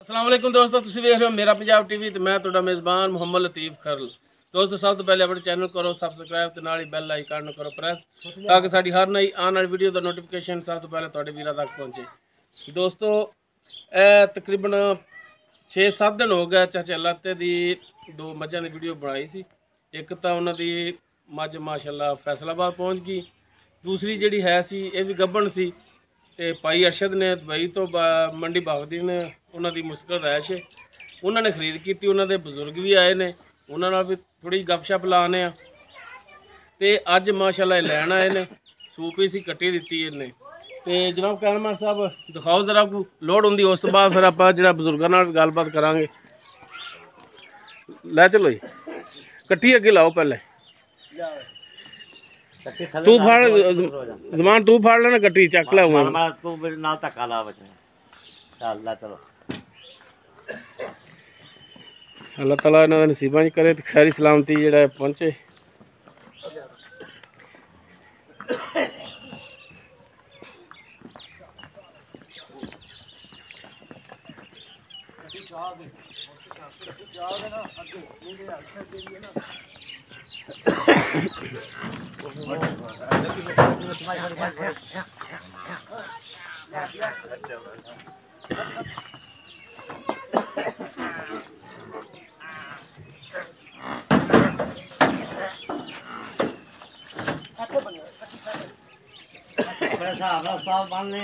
अस्सलाम वालेकुम दोस्तों, तुसीं वेख रहे हो मेरा पंजाब टीवी ते मैं तुहाडा मेज़बान मुहम्मद लतीफ़ खरल। दोस्तों सब तो पहले अपने चैनल करो सबसक्राइब ते नाल ही बैल आइकन करो प्रेस ताकि साडी हर नई आने वाली वीडियो दा नोटिफिकेशन सब तो पहले तुहाडे वीरां तक पहुंचे। दोस्तों तकरीबन 6-7 दिन हो गए चाचा लाते दी दो मझां दी वीडियो बनाई सी। एक तो उन्हां दी मझ माशाअल्लाह फैसलाबाद पहुंच गई, दूसरी जिहड़ी है सी ये भी गब्बन सी ते भाई अरशद ने दुबई तो मंडी बागदीन उन्हां दी मुश्किल रैश है, उन्होंने खरीद की, उन्होंने बुजुर्ग भी आए ने, उन्होंने भी थोड़ी गपशप लाने ते अज माशाअल्लाह लैन आए ने। सूप ही सी कट्टी दी इन्हें ते जनाब कैमरामैन साहब दिखाओ जरा को लोड होंगी, उस तो बाद फिर आप जो बजुर्गों नाल गलबात करांगे। लै चलो जी कट्टी अगे लाओ, पहले तू फड़ जमान, तू फड़ लेना कट्टी चक लै तू मेरे नाल धक्का ला बच्चे। चल ला चलो, अल्लाह ताला इन्हां नसीबां च करे खैरी सलामती जेड़ा पहुंचे। हिसाब नाल साफ बन ले,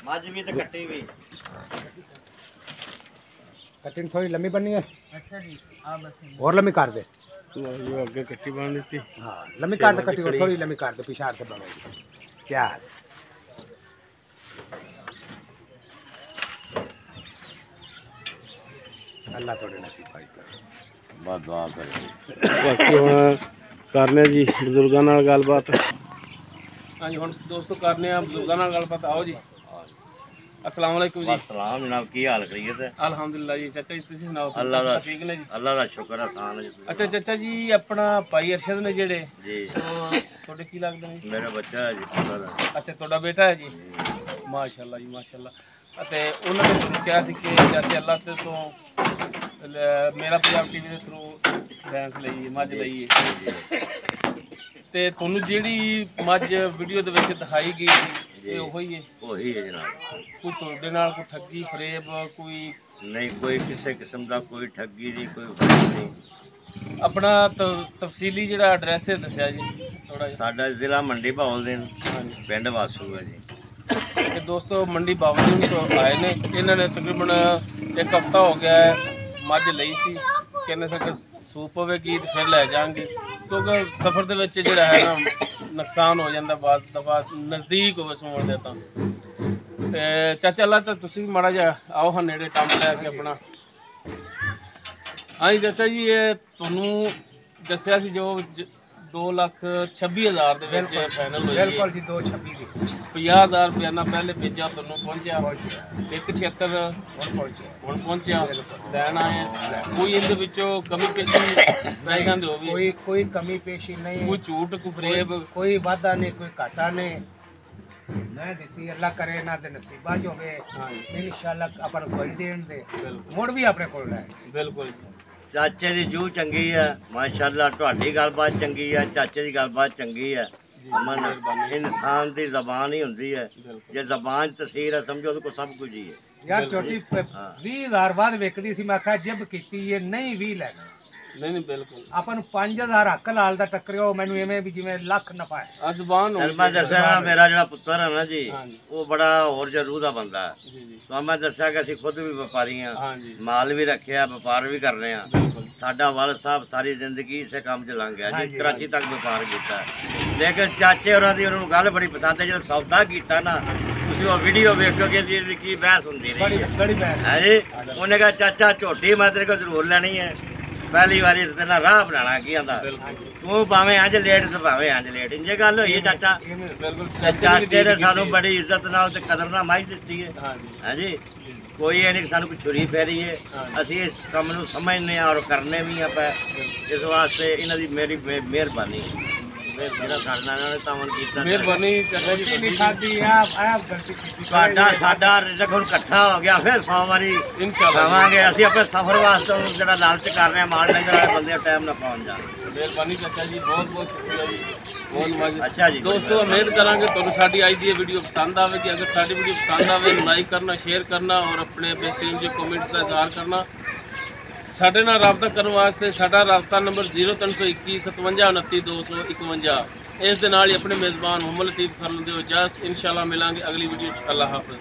मझ भी ते कट्टी भी। कटिंग थोड़ी लंबी बननी है। अच्छा जी, हां बस और लंबी कर दे। जो आगे कट्टी बांध दी, हाँ लंबी काट दे, कटिंग थोड़ी लंबी काट दे, पिछाड़ से बनाएगी क्या है? अल्लाह थोड़े नसीब पाई कर बहुत दुआ करे। बाकी हुण करने जी बजुर्गों नाल गलबात। हाँ जी हुण दोस्तों करने बजुर्गों नाल गलबात। आओ जी, अस्सलाम वालेकुम जी। सलाम जनाब, की हाल करिए ते? अल्हम्दुलिल्लाह जी। चाचा जी तुसीं सुनाओ, अल्लाह दा ठीक ने जी? अल्लाह दा शुक्र है सान है जी। अच्छा चाचा जी अपना भाई अरशद ने जेड़े जी थोड़े की लगदे ने? मेरा बच्चा है जी, पुत्र है। अच्छा तुहाडा बेटा है जी, माशाअल्लाह जी माशाअल्लाह। ते उन्होंने तुहानूं कहा सी कि चाचे अल्लाह ते तो मेरा पंजाब टीवी के थ्रू भैंस लईए मझ लईए ते तुहानूं जेड़ी मझ वीडियो दे विच दिखाई गई सी ये ओही है? वही है जनाब। कोई तुहाडे नाल कोई ठगी फरेब कोई नहीं, कोई किसी किस्म का कोई ठगी नहीं, कोई फरेब नहीं। अपना तफसीली जिहड़ा एड्रैस है दस्सिया जी थोड़ा जिहा। साडा जिला मंडी भावलदीन, हाँ जी पिंड वासू है जी। ते दोस्तों मंडी बावलदीन तो आए ने, इन्होंने तकरीबन एक हफ्ता हो गया है मझ लई सी, कहने से सूप होगी तो फिर लै जाएंगे क्योंकि सफ़र के विच जिहड़ा है ना नुकसान हो जाता बाद दफा नज़दीक हो सूण दे तां। ते चाचा ला तो तुसीं भी माड़ा जिहा आओ हाँ नेड़े टंब लैके अपना। हाँ जी चाचा जी ये तुहानूं दस्सिया सी जो 2,26,000 दे विच फाइनल होई। बिल्कुल जी 226 की 50,000 रुपया ना पहले भेजा तुहानूं पहुंचा 176 हुण पहुंचा लैन आए। कोई इहदे विचों कमी पेशी पैसिਆਂ दे होवी? कोई कमी पेशी नहीं, कोई झूठ कोई फरेब कोई वादा नहीं, कोई घाटा नहीं। मैं दिती अल्लाह करे ना दे नसीबा जो होवे। हाँ इंशाअल्लाह अपन कोई देन दे मुड़ भी अपने कोल है। बिल्कुल चाचे की जूह चंगी है माशाअल्लाह, तुहाडी गलबात चंगी है, चाचे की गलबात चंगी है। अमन इंसान की जबान ही होंदी है, जे जबान तसीर है समझो तो सब कुछ ही है यार। छोटी 20,000 बाद विकदी सी, मैं आखा जिब कीती है नहीं 20 लेना नहीं बिल्कुल अपन 5,000 हक लाल दा टकरियो मैनू इवें भी जिवें लख नफा है। जुबान मैं दस्या ना मेरा जो पुत्र है ना जी हाँ जी। वो बड़ा और जरूर का बंदा है। जी जी तो मैं दस्या कि असीं खुद भी व्यापारी हाँ हाँ, जी माल भी रखे व्यापार भी कर रहे हैं। बिल्कुल साडा वाल साहब सारी जिंदगी इसे काम च लंघ गया हाँ जी, जी, कराची तक व्यापार किया। लेकिन चाचे होरां दी उन्होंने गल बड़ी पसंद है, जो सौदा किया ना तुसीं वो वीडियो वेखोगे जी की बहस होंदी बड़ी रही बड़ी बहस है जी। उन्हें कहा चाचा झोटी मैं तेरे को जरूर लेनी है, पहली बारी तेना राह बनाना की आंदा तू भावें अंज लेट तो भावें अंज लेट इंजे गल होई चाचा। बिल्कुल चाचे ने सानू बड़ी इज्जत नाल ते कदर नाल माई दित्ती है हाँ जी है जी। कोई ये नहीं सानू कोई छुरी फेरी है, हाँ। असी इस काम नू समझने और करने भी आप इस वास्ते इन्हां दी मेरी मेहरबानी है। ਜਿਹੜਾ ਸਾਡੇ ਨਾਲ ਇਹਨਾਂ ਨੇ ਤਾਮਨ ਕੀਤਾ। ਮਿਹਰਬਾਨੀ ਚਾਚਾ ਜੀ, ਰੋਟੀ ਨਹੀਂ ਵੱਡੀ ਖਾਦੀ ਆ ਗਲਤੀ ਕੀਤੀ ਤੁਹਾਡਾ ਸਾਡਾ ਰਿਜ਼ਕ ਹੁਣ ਇਕੱਠਾ ਹੋ ਗਿਆ, ਫਿਰ 100 ਵਾਰੀ ਇਨਸ਼ਾਅੱਲਾ ਖਾਵਾਂਗੇ। ਅਸੀਂ ਆਪਣੇ ਸਫ਼ਰ ਵਾਸਤੇ ਹੁਣ ਜਿਹੜਾ ਲਾਲਚ ਕਰ ਰਹੇ ਹਾਂ ਮਾਲ ਡੰਗਰ ਵਾਲੇ ਬੰਦੇ ਟਾਈਮ ਨਾਲ ਪਹੁੰਚ ਜਾਣ। ਮਿਹਰਬਾਨੀ ਚਾਚਾ ਜੀ, ਬਹੁਤ ਬਹੁਤ ਸ਼ੁਕਰੀਆ ਜੀ, ਬਹੁਤ ਮਜ਼ਾ। ਅੱਛਾ ਜੀ, ਦੋਸਤੋ ਉਮੀਦ ਕਰਾਂਗੇ ਤੁਹਾਨੂੰ ਸਾਡੀ ਅੱਜ ਦੀ ਇਹ ਵੀਡੀਓ ਪਸੰਦ ਆਵੇਗੀ। ਅਗਰ ਸਾਡੀ ਵੀਡੀਓ ਪਸੰਦ ਆਵੇ ਲਾਈਕ ਕਰਨਾ, ਸ਼ੇਅਰ ਕਰਨਾ ਔਰ ਆਪਣੇ ਬੇਹਤਰੀਨ ਜਿਹੇ ਕਮੈਂਟਸ ਦਾ ਇਜ਼ਹਾਰ ਕਰਨਾ। ਸਾਡੇ ਨਾਲ ਰਾਬਤਾ ਕਰਨ ਵਾਸਤੇ ਸਾਡਾ ਰਾਬਤਾ ਨੰਬਰ 0321 57 29 251। ਇਸ ਦੇ ਨਾਲ ਹੀ ਆਪਣੇ ਮੇਜ਼ਬਾਨ ਮੁਹੰਮਦ ਲਤੀਫ ਖਰਲ ਦਿਓ ਇਜਾਜ਼ਤ। ਇਨਸ਼ਾਅੱਲਾ ਮਿਲਾਂਗੇ ਅਗਲੀ ਵੀਡੀਓ 'ਚ। ਅੱਲਾਹ ਹਾਫਿਜ਼।